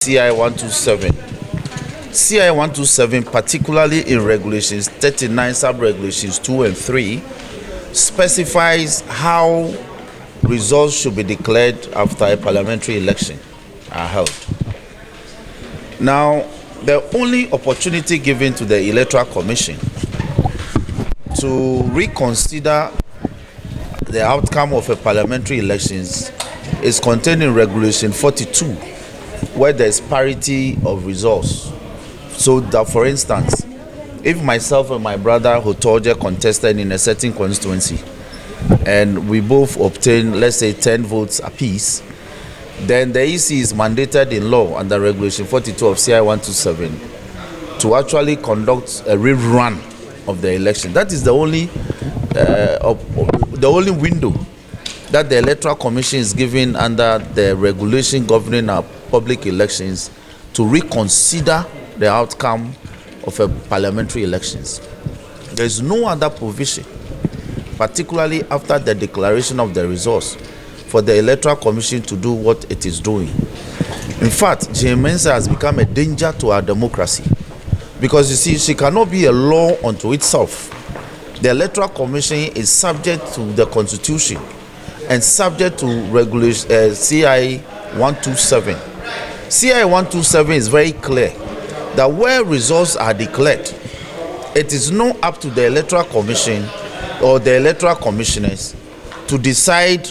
CI 127. CI 127, particularly in regulations 39, sub-regulations 2 and 3, specifies how results should be declared after a parliamentary election are held. Now, the only opportunity given to the Electoral Commission to reconsider the outcome of a parliamentary elections is contained in Regulation 42, where there is parity of results. So that, for instance, if myself and my brother Hotoje contested in a certain constituency and we both obtain, let's say, 10 votes apiece, then the EC is mandated in law under Regulation 42 of CI 127 to actually conduct a rerun of the election. That is the only window that the Electoral Commission is given under the regulation governing our public elections to reconsider the outcome of a parliamentary elections. There is no other provision, particularly after the declaration of the results, for the Electoral Commission to do what it is doing. In fact, Jane Mensah has become a danger to our democracy because, you see, she cannot be a law unto itself. The Electoral Commission is subject to the Constitution and subject to regulation CI 127. CI 127 is very clear that where results are declared, it is not up to the Electoral Commission or the Electoral Commissioners to decide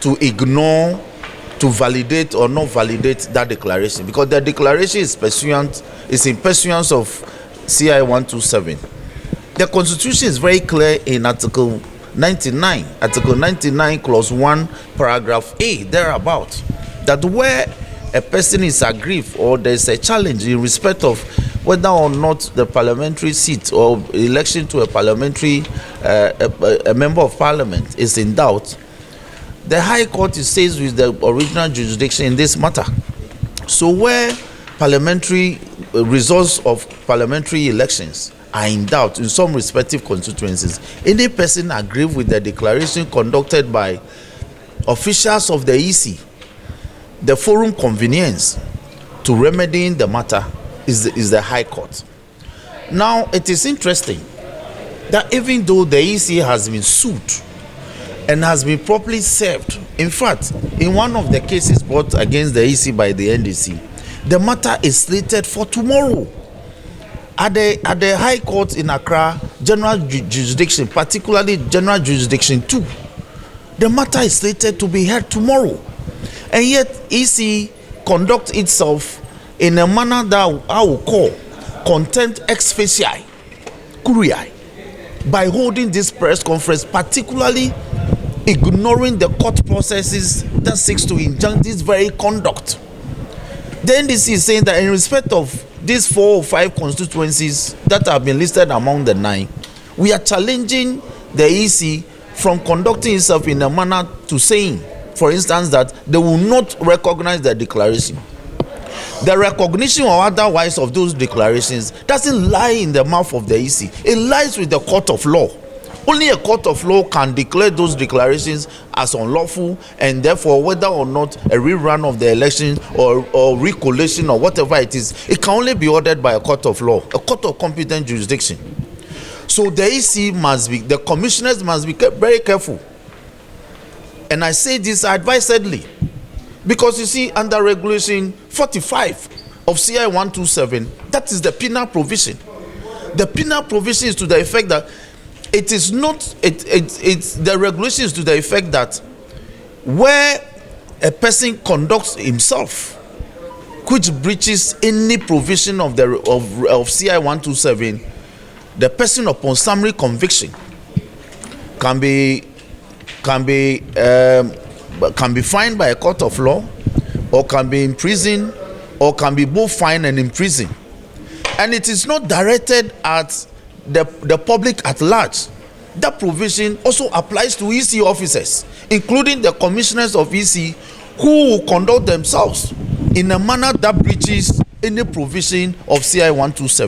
to ignore, to validate or not validate that declaration, because the declaration is in pursuance of CI 127. The Constitution is very clear in Article 99, Clause 1, Paragraph A, thereabout, that where a person is aggrieved or there is a challenge in respect of whether or not the parliamentary seat or election to a parliamentary a member of parliament is in doubt, the High Court is seized with the original jurisdiction in this matter. So where parliamentary results of parliamentary elections are in doubt in some respective constituencies, any person aggrieved with the declaration conducted by officials of the EC, the forum convenience to remedying the matter is the High Court. Now, it is interesting that even though the EC has been sued and has been properly served, in fact, in one of the cases brought against the EC by the NDC, the matter is slated for tomorrow. At the High Court in Accra, General Jurisdiction, particularly General Jurisdiction 2, the matter is slated to be heard tomorrow. And yet, EC conducts itself in a manner that I will call contempt ex facie, curiae, by holding this press conference, particularly ignoring the court processes that seeks to injunct this very conduct. The NDC is saying that in respect of these 4 or 5 constituencies that have been listed among the 9, we are challenging the EC from conducting itself in a manner to saying, for instance, that they will not recognize the declaration. The recognition or otherwise of those declarations doesn't lie in the mouth of the EC. It lies with the court of law. Only a court of law can declare those declarations as unlawful, and therefore whether or not a rerun of the election or recollation or whatever it is, it can only be ordered by a court of law, a court of competent jurisdiction. So the EC the commissioners must be very careful. And I say this advisedly, because you see, under Regulation 45 of CI 127, that is the penal provision. The penal provision is to the effect that it is not, it's the regulation is to the effect that where a person conducts himself which breaches any provision of CI 127, the person upon summary conviction can be fined by a court of law, or can be imprisoned, or can be both fined and imprisoned. And it is not directed at the public at large. That provision also applies to EC officers, including the commissioners of EC, who will conduct themselves in a manner that breaches any provision of CI 127.